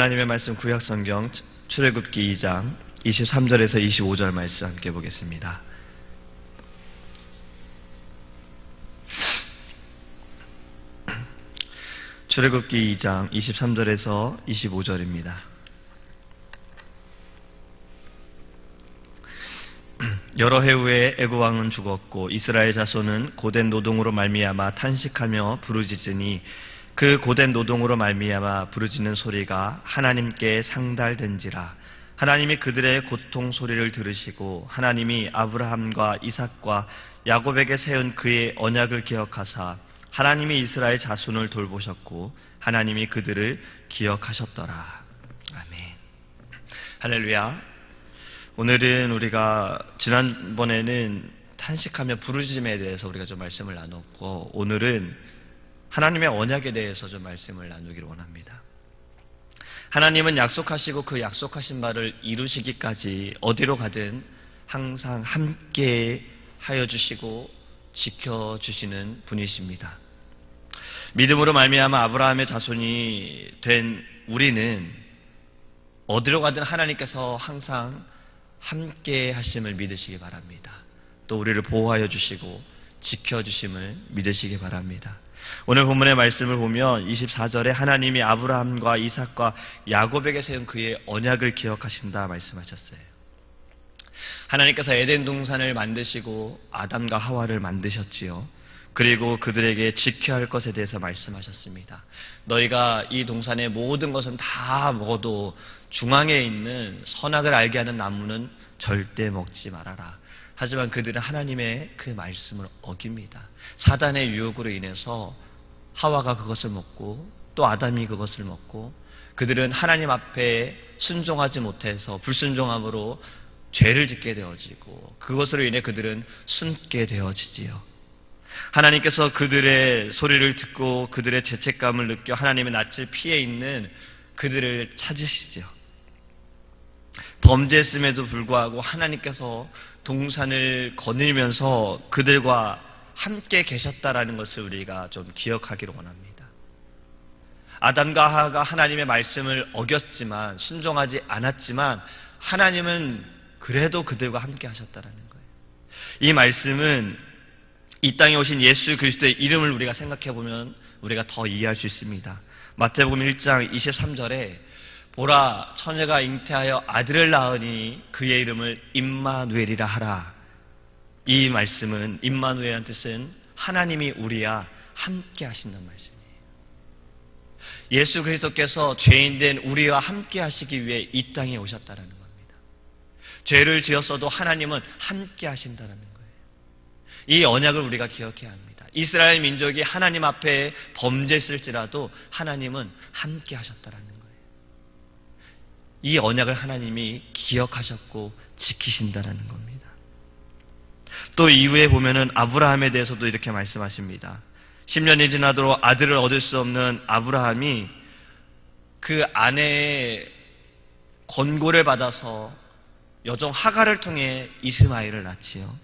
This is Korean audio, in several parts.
하나님의 말씀 구약성경 출애굽기 2장 23절에서 25절 말씀 함께 보겠습니다. 출애굽기 2장 23절에서 25절입니다. 여러 해 후에 애굽 왕은 죽었고 이스라엘 자손은 고된 노동으로 말미암아 탄식하며 부르짖으니 그 고된 노동으로 말미암아 부르짖는 소리가 하나님께 상달된지라. 하나님이 그들의 고통 소리를 들으시고 하나님이 아브라함과 이삭과 야곱에게 세운 그의 언약을 기억하사 하나님이 이스라엘 자손을 돌보셨고 하나님이 그들을 기억하셨더라. 아멘. 할렐루야. 오늘은 우리가 지난번에는 탄식하며 부르짖음에 대해서 우리가 좀 말씀을 나눴고 오늘은 하나님의 언약에 대해서 좀 말씀을 나누기를 원합니다. 하나님은 약속하시고 그 약속하신 바를 이루시기까지 어디로 가든 항상 함께 하여 주시고 지켜주시는 분이십니다. 믿음으로 말미암아 아브라함의 자손이 된 우리는 어디로 가든 하나님께서 항상 함께 하심을 믿으시기 바랍니다. 또 우리를 보호하여 주시고 지켜주심을 믿으시기 바랍니다. 오늘 본문의 말씀을 보면 24절에 하나님이 아브라함과 이삭과 야곱에게 세운 그의 언약을 기억하신다 말씀하셨어요. 하나님께서 에덴 동산을 만드시고 아담과 하와를 만드셨지요. 그리고 그들에게 지켜야 할 것에 대해서 말씀하셨습니다. 너희가 이 동산의 모든 것은 다 먹어도 중앙에 있는 선악을 알게 하는 나무는 절대 먹지 말아라. 하지만 그들은 하나님의 그 말씀을 어깁니다. 사단의 유혹으로 인해서 하와가 그것을 먹고 또 아담이 그것을 먹고 그들은 하나님 앞에 순종하지 못해서 불순종함으로 죄를 짓게 되어지고 그것으로 인해 그들은 숨게 되어지지요. 하나님께서 그들의 소리를 듣고 그들의 죄책감을 느껴 하나님의 낯을 피해 있는 그들을 찾으시죠. 범죄했음에도 불구하고 하나님께서 동산을 거닐면서 그들과 함께 계셨다라는 것을 우리가 좀 기억하기를 원합니다. 아담과 하와가 하나님의 말씀을 어겼지만 순종하지 않았지만 하나님은 그래도 그들과 함께 하셨다라는 거예요. 이 말씀은 이 땅에 오신 예수 그리스도의 이름을 우리가 생각해 보면 우리가 더 이해할 수 있습니다. 마태복음 1장 23절에 보라 처녀가 잉태하여 아들을 낳으니 그의 이름을 임마누엘이라 하라. 이 말씀은 임마누엘이라는 뜻은 하나님이 우리와 함께 하신다는 말씀이에요. 예수 그리스도께서 죄인된 우리와 함께 하시기 위해 이 땅에 오셨다는 겁니다. 죄를 지었어도 하나님은 함께 하신다는 거예요. 이 언약을 우리가 기억해야 합니다. 이스라엘 민족이 하나님 앞에 범죄했을지라도 하나님은 함께 하셨다는 거예요. 이 언약을 하나님이 기억하셨고 지키신다는 겁니다. 또 이후에 보면은 아브라함에 대해서도 이렇게 말씀하십니다. 10년이 지나도록 아들을 얻을 수 없는 아브라함이 그 아내의 권고를 받아서 여종 하갈을 통해 이스마엘을 낳지요.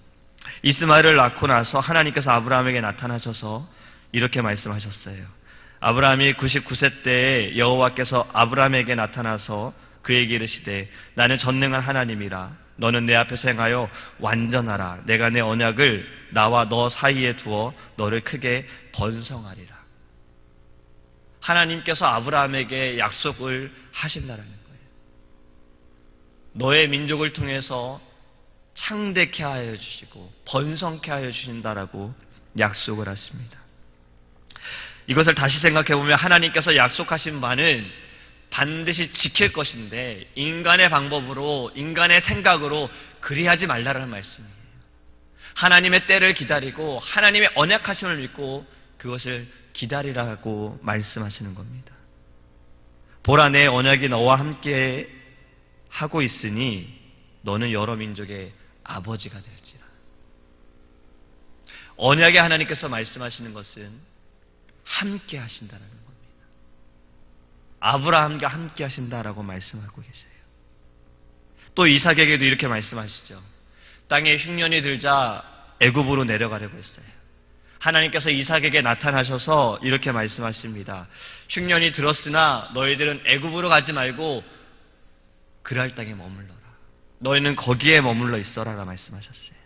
이스마엘을 낳고 나서 하나님께서 아브라함에게 나타나셔서 이렇게 말씀하셨어요. 아브라함이 99세 때에 여호와께서 아브라함에게 나타나서 그에게 이르시되 나는 전능한 하나님이라. 너는 내 앞에서 행하여 완전하라. 내가 내 언약을 나와 너 사이에 두어 너를 크게 번성하리라. 하나님께서 아브라함에게 약속을 하신다는 거예요. 너의 민족을 통해서 창대케 하여 주시고 번성케 하여 주신다라고 약속을 하십니다. 이것을 다시 생각해 보면 하나님께서 약속하신 바는 반드시 지킬 것인데 인간의 방법으로 인간의 생각으로 그리하지 말라는 말씀이에요. 하나님의 때를 기다리고 하나님의 언약하심을 믿고 그것을 기다리라고 말씀하시는 겁니다. 보라 내 언약이 너와 함께 하고 있으니 너는 여러 민족의 아버지가 될지라. 언약의 하나님께서 말씀하시는 것은 함께 하신다는 겁니다. 아브라함과 함께 하신다라고 말씀하고 계세요. 또 이삭에게도 이렇게 말씀하시죠. 땅에 흉년이 들자 애굽으로 내려가려고 했어요. 하나님께서 이삭에게 나타나셔서 이렇게 말씀하십니다. 흉년이 들었으나 너희들은 애굽으로 가지 말고 그랄 땅에 머물러라. 너희는 거기에 머물러 있어라라 말씀하셨어요.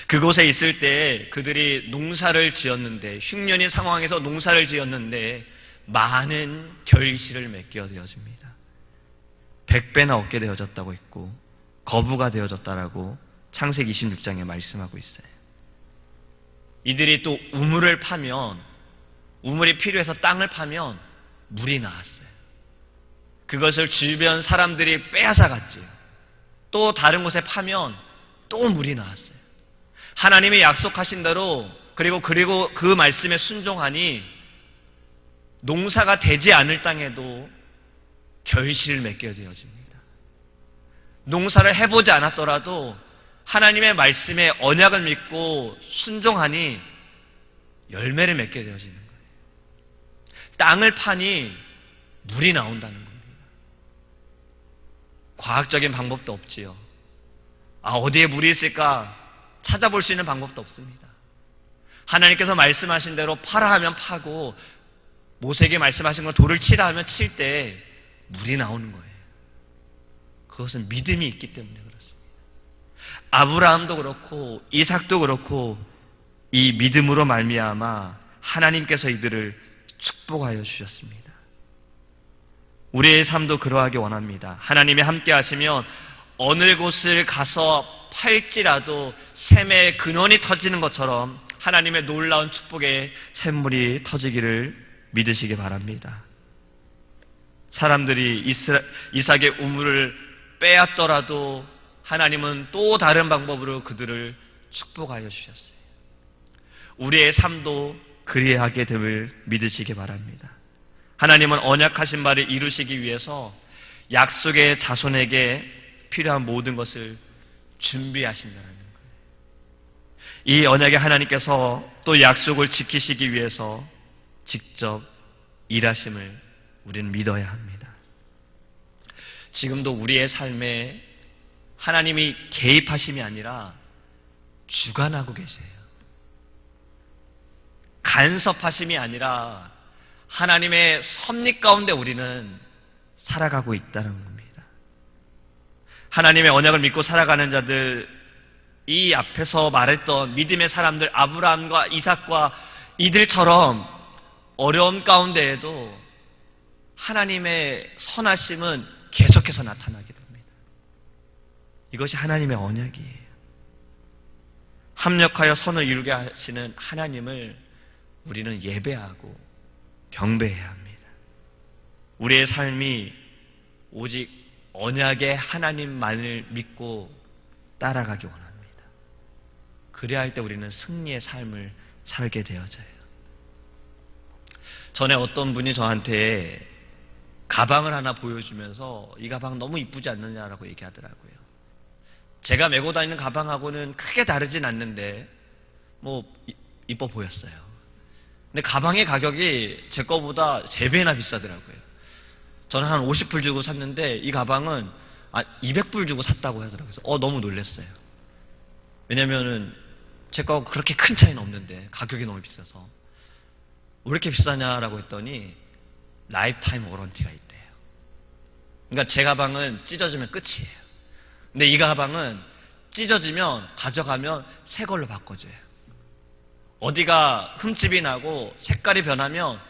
그곳에 있을 때 그들이 농사를 지었는데, 흉년의 상황에서 농사를 지었는데 많은 결실을 맺게 되어집니다. 100배나 얻게 되어졌다고 했고 거부가 되어졌다라고 창세기 26장에 말씀하고 있어요. 이들이 또 우물을 파면, 우물이 필요해서 땅을 파면 물이 나왔어요. 그것을 주변 사람들이 빼앗아 갔지요. 또 다른 곳에 파면 또 물이 나왔어요. 하나님이 약속하신 대로 그리고 그 말씀에 순종하니 농사가 되지 않을 땅에도 결실을 맺게 되어집니다. 농사를 해보지 않았더라도 하나님의 말씀에 언약을 믿고 순종하니 열매를 맺게 되어지는 거예요. 땅을 파니 물이 나온다는 겁니다. 과학적인 방법도 없지요. 어디에 물이 있을까 찾아볼 수 있는 방법도 없습니다. 하나님께서 말씀하신 대로 파라 하면 파고, 모세에게 말씀하신 걸 돌을 치라 하면 칠 때 물이 나오는 거예요. 그것은 믿음이 있기 때문에 그렇습니다. 아브라함도 그렇고 이삭도 그렇고 이 믿음으로 말미암아 하나님께서 이들을 축복하여 주셨습니다. 우리의 삶도 그러하기 원합니다. 하나님이 함께 하시면 어느 곳을 가서 팔지라도 샘의 근원이 터지는 것처럼 하나님의 놀라운 축복의 샘물이 터지기를 믿으시기 바랍니다. 사람들이 이삭의 우물을 빼앗더라도 하나님은 또 다른 방법으로 그들을 축복하여 주셨어요. 우리의 삶도 그리하게 됨을 믿으시기 바랍니다. 하나님은 언약하신 바를 이루시기 위해서 약속의 자손에게 필요한 모든 것을 준비하신다는 거예요. 이 언약의 하나님께서 또 약속을 지키시기 위해서 직접 일하심을 우리는 믿어야 합니다. 지금도 우리의 삶에 하나님이 개입하심이 아니라 주관하고 계세요. 간섭하심이 아니라 하나님의 섭리 가운데 우리는 살아가고 있다는 겁니다. 하나님의 언약을 믿고 살아가는 자들, 이 앞에서 말했던 믿음의 사람들, 아브라함과 이삭과 이들처럼 어려움 가운데에도 하나님의 선하심은 계속해서 나타나게 됩니다. 이것이 하나님의 언약이에요. 합력하여 선을 이루게 하시는 하나님을 우리는 예배하고 경배해야 합니다. 우리의 삶이 오직 언약의 하나님만을 믿고 따라가기 원합니다. 그래야 할 때 우리는 승리의 삶을 살게 되어져요. 전에 어떤 분이 저한테 가방을 하나 보여주면서 이 가방 너무 이쁘지 않느냐라고 얘기하더라고요. 제가 메고 다니는 가방하고는 크게 다르진 않는데 이뻐 보였어요. 근데 가방의 가격이 제 거보다 3배나 비싸더라고요. 저는 한 50불 주고 샀는데 이 가방은 200불 주고 샀다고 하더라고요. 그래서 너무 놀랐어요. 왜냐면은 제 거하고 그렇게 큰 차이는 없는데 가격이 너무 비싸서. 왜 이렇게 비싸냐라고 했더니 라이프타임 워런티가 있대요. 그러니까 제 가방은 찢어지면 끝이에요. 근데 이 가방은 찢어지면 가져가면 새 걸로 바꿔줘요. 어디가 흠집이 나고 색깔이 변하면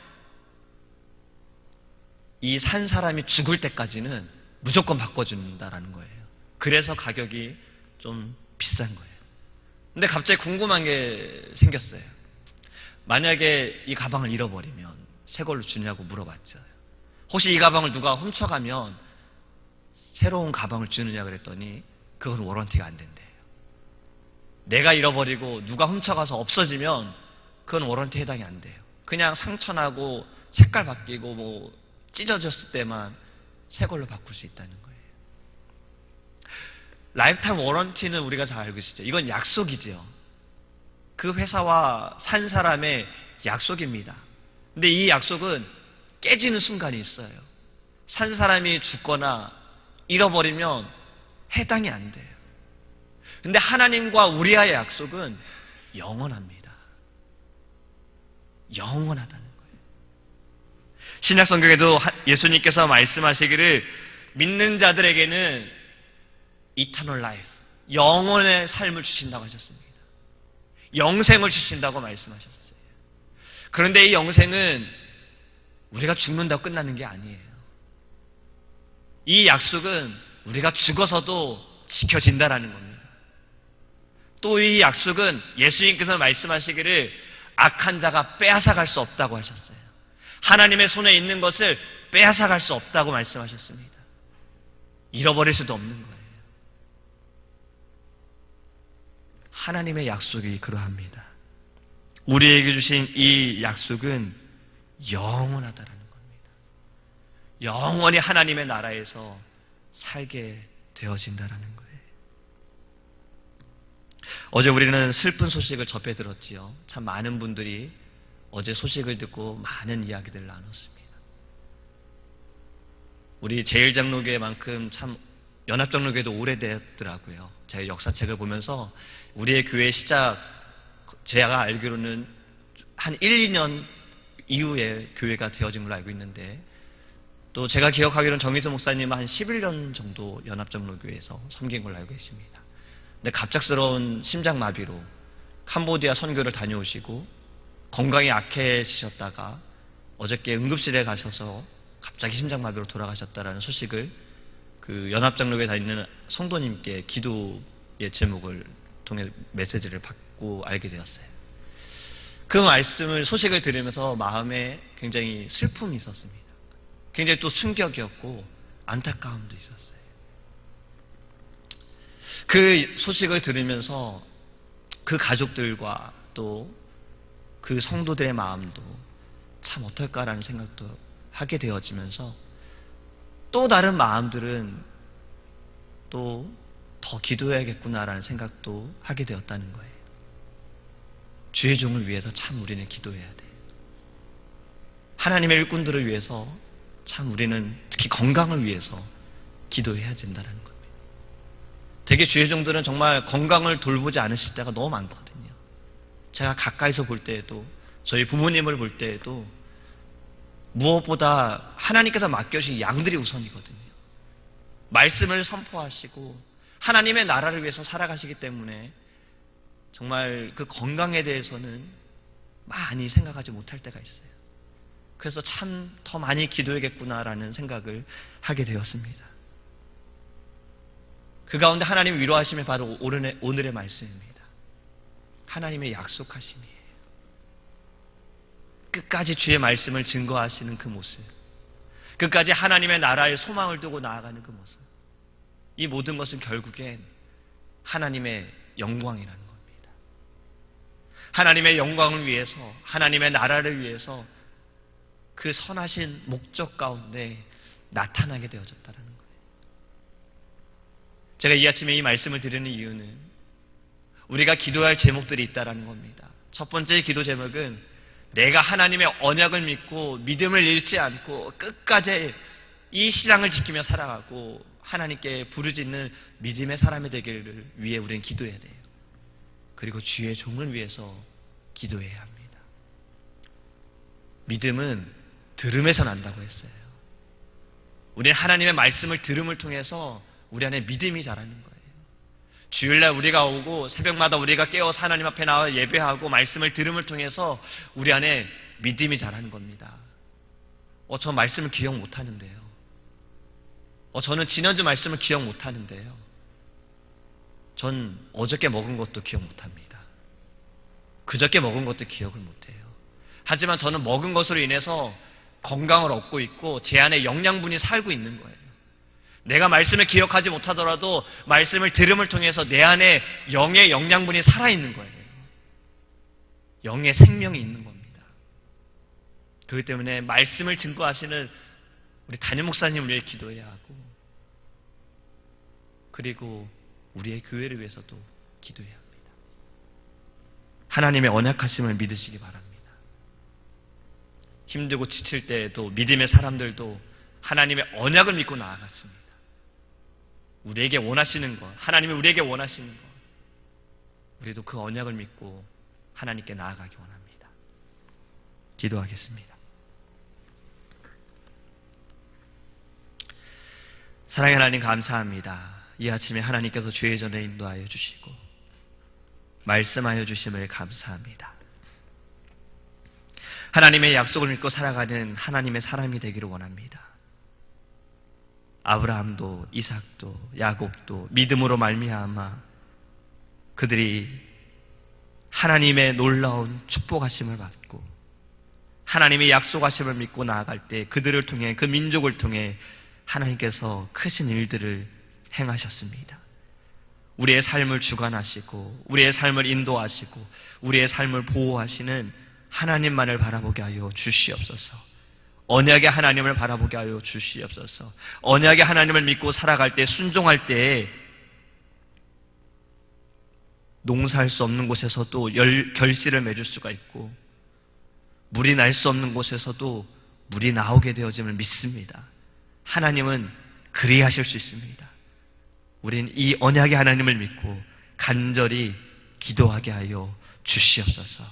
이 산 사람이 죽을 때까지는 무조건 바꿔준다라는 거예요. 그래서 가격이 좀 비싼 거예요. 근데 갑자기 궁금한 게 생겼어요. 만약에 이 가방을 잃어버리면 새 걸로 주냐고 물어봤죠. 혹시 이 가방을 누가 훔쳐가면 새로운 가방을 주느냐 그랬더니 그건 워런티가 안 된대요. 내가 잃어버리고 누가 훔쳐가서 없어지면 그건 워런티 해당이 안 돼요. 그냥 상처나고 색깔 바뀌고 찢어졌을 때만 새 걸로 바꿀 수 있다는 거예요. 라이프타임 워런티는 우리가 잘 알고 있죠. 이건 약속이지요. 그 회사와 산 사람의 약속입니다. 근데 이 약속은 깨지는 순간이 있어요. 산 사람이 죽거나 잃어버리면 해당이 안 돼요. 근데 하나님과 우리와의 약속은 영원합니다. 영원하다는 거예요. 신약 성경에도 예수님께서 말씀하시기를 믿는 자들에게는 eternal life, 영원의 삶을 주신다고 하셨습니다. 영생을 주신다고 말씀하셨어요. 그런데 이 영생은 우리가 죽는다고 끝나는 게 아니에요. 이 약속은 우리가 죽어서도 지켜진다라는 겁니다. 또 이 약속은 예수님께서 말씀하시기를 악한 자가 빼앗아갈 수 없다고 하셨어요. 하나님의 손에 있는 것을 빼앗아갈 수 없다고 말씀하셨습니다. 잃어버릴 수도 없는 거예요. 하나님의 약속이 그러합니다. 우리에게 주신 이 약속은 영원하다라는 겁니다. 영원히 하나님의 나라에서 살게 되어진다라는 거예요. 어제 우리는 슬픈 소식을 접해 들었지요. 참 많은 분들이 어제 소식을 듣고 많은 이야기들을 나눴습니다. 우리 제일장로교회만큼 참 연합장로교회도 오래되었더라고요. 제가 역사책을 보면서 우리의 교회 시작, 제가 알기로는 한 1, 2년 이후에 교회가 되어진 걸로 알고 있는데, 또 제가 기억하기로는 정희수 목사님은 한 11년 정도 연합장로교회에서 섬긴 걸로 알고 있습니다. 근데 갑작스러운 심장마비로 캄보디아 선교를 다녀오시고 건강이 악해지셨다가 어저께 응급실에 가셔서 갑자기 심장마비로 돌아가셨다라는 소식을 그 연합장로교에 다니는 성도님께 기도의 제목을 통해 메시지를 받고 알게 되었어요. 그 말씀을, 소식을 들으면서 마음에 굉장히 슬픔이 있었습니다. 굉장히 또 충격이었고 안타까움도 있었어요. 그 소식을 들으면서 그 가족들과 또 그 성도들의 마음도 참 어떨까라는 생각도 하게 되어지면서 또 다른 마음들은 또 더 기도해야겠구나라는 생각도 하게 되었다는 거예요. 주의 종을 위해서 참 우리는 기도해야 돼요. 하나님의 일꾼들을 위해서 참 우리는 특히 건강을 위해서 기도해야 된다는 겁니다. 되게 주의 종들은 정말 건강을 돌보지 않으실 때가 너무 많거든요. 제가 가까이서 볼 때에도, 저희 부모님을 볼 때에도 무엇보다 하나님께서 맡겨주신 양들이 우선이거든요. 말씀을 선포하시고 하나님의 나라를 위해서 살아가시기 때문에 정말 그 건강에 대해서는 많이 생각하지 못할 때가 있어요. 그래서 참 더 많이 기도해야겠구나라는 생각을 하게 되었습니다. 그 가운데 하나님이 위로하심이 바로 오늘의 말씀입니다. 하나님의 약속하심이에요. 끝까지 주의 말씀을 증거하시는 그 모습, 끝까지 하나님의 나라의 소망을 두고 나아가는 그 모습, 이 모든 것은 결국엔 하나님의 영광이라는 겁니다. 하나님의 영광을 위해서, 하나님의 나라를 위해서 그 선하신 목적 가운데 나타나게 되어졌다는 거예요. 제가 이 아침에 이 말씀을 드리는 이유는 우리가 기도할 제목들이 있다는 겁니다. 첫 번째 기도 제목은 내가 하나님의 언약을 믿고 믿음을 잃지 않고 끝까지 이 신앙을 지키며 살아가고 하나님께 부르짖는 믿음의 사람이 되기를 위해 우리는 기도해야 돼요. 그리고 주의 종을 위해서 기도해야 합니다. 믿음은 들음에서 난다고 했어요. 우리는 하나님의 말씀을 들음을 통해서 우리 안에 믿음이 자라는 거예요. 주일날 우리가 오고 새벽마다 우리가 깨어서 하나님 앞에 나와 예배하고 말씀을 들음을 통해서 우리 안에 믿음이 자라는 겁니다. 저 말씀을 기억 못하는데요. 저는 지난주 말씀을 기억 못하는데요. 전 어저께 먹은 것도 기억 못합니다. 그저께 먹은 것도 기억을 못해요. 하지만 저는 먹은 것으로 인해서 건강을 얻고 있고 제 안에 영양분이 살고 있는 거예요. 내가 말씀을 기억하지 못하더라도 말씀을 들음을 통해서 내 안에 영의 영양분이 살아있는 거예요. 영의 생명이 있는 겁니다. 그렇기 때문에 말씀을 증거하시는 우리 담임 목사님을 위해 기도해야 하고, 그리고 우리의 교회를 위해서도 기도해야 합니다. 하나님의 언약하심을 믿으시기 바랍니다. 힘들고 지칠 때에도 믿음의 사람들도 하나님의 언약을 믿고 나아갔습니다. 우리에게 원하시는 것, 하나님이 우리에게 원하시는 것, 우리도 그 언약을 믿고 하나님께 나아가기 원합니다. 기도하겠습니다. 사랑의 하나님 감사합니다. 이 아침에 하나님께서 주의 전에 인도하여 주시고 말씀하여 주심을 감사합니다. 하나님의 약속을 믿고 살아가는 하나님의 사람이 되기를 원합니다. 아브라함도 이삭도 야곱도 믿음으로 말미암아 그들이 하나님의 놀라운 축복하심을 받고 하나님의 약속하심을 믿고 나아갈 때 그들을 통해 그 민족을 통해 하나님께서 크신 일들을 행하셨습니다. 우리의 삶을 주관하시고 우리의 삶을 인도하시고 우리의 삶을 보호하시는 하나님만을 바라보게 하여 주시옵소서. 언약의 하나님을 바라보게 하여 주시옵소서. 언약의 하나님을 믿고 살아갈 때 순종할 때 농사할 수 없는 곳에서도 결실을 맺을 수가 있고 물이 날 수 없는 곳에서도 물이 나오게 되어짐을 믿습니다. 하나님은 그리하실 수 있습니다. 우린 이 언약의 하나님을 믿고 간절히 기도하게 하여 주시옵소서.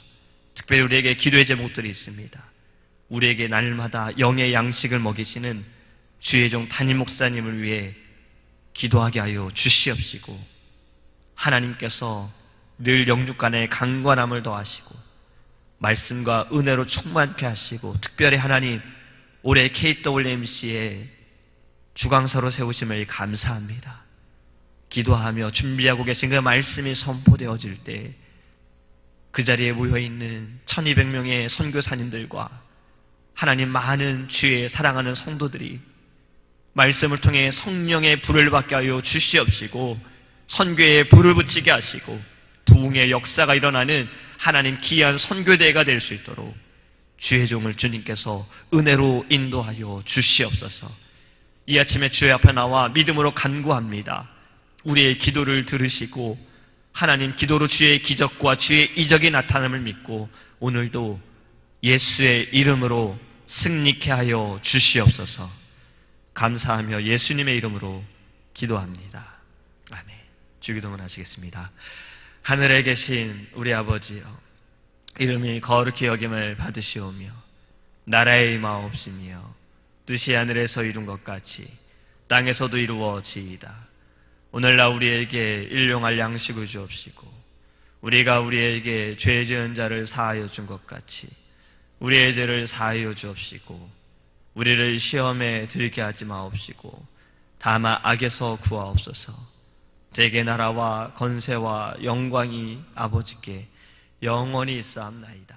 특별히 우리에게 기도의 제목들이 있습니다. 우리에게 날마다 영의 양식을 먹이시는 주의 종 담임 목사님을 위해 기도하게 하여 주시옵시고 하나님께서 늘 영육 간의 강건함을 더하시고 말씀과 은혜로 충만케 하시고 특별히 하나님 올해 KWMC의 주강사로 세우심을 감사합니다. 기도하며 준비하고 계신 그 말씀이 선포되어질 때 그 자리에 모여있는 1200명의 선교사님들과 하나님 많은 주의 사랑하는 성도들이 말씀을 통해 성령의 불을 받게 하여 주시옵시고 선교에 불을 붙이게 하시고 부흥의 역사가 일어나는 하나님 귀한 선교대회가 될 수 있도록 주의 종을 주님께서 은혜로 인도하여 주시옵소서. 이 아침에 주의 앞에 나와 믿음으로 간구합니다. 우리의 기도를 들으시고 하나님 기도로 주의 기적과 주의 이적이 나타남을 믿고 오늘도 예수의 이름으로 승리케 하여 주시옵소서. 감사하며 예수님의 이름으로 기도합니다. 아멘. 주기도문 하시겠습니다. 하늘에 계신 우리 아버지여, 이름이 거룩히 여김을 받으시오며 나라의 임하옵시며 뜻이 하늘에서 이룬 것 같이 땅에서도 이루어지이다. 오늘날 우리에게 일용할 양식을 주옵시고 우리가 우리에게 죄 지은 자를 사하여 준 것 같이 우리의 죄를 사하여 주옵시고 우리를 시험에 들게 하지 마옵시고 다만 악에서 구하옵소서. 대개 나라와 건세와 영광이 아버지께 영원히 있사옵나이다.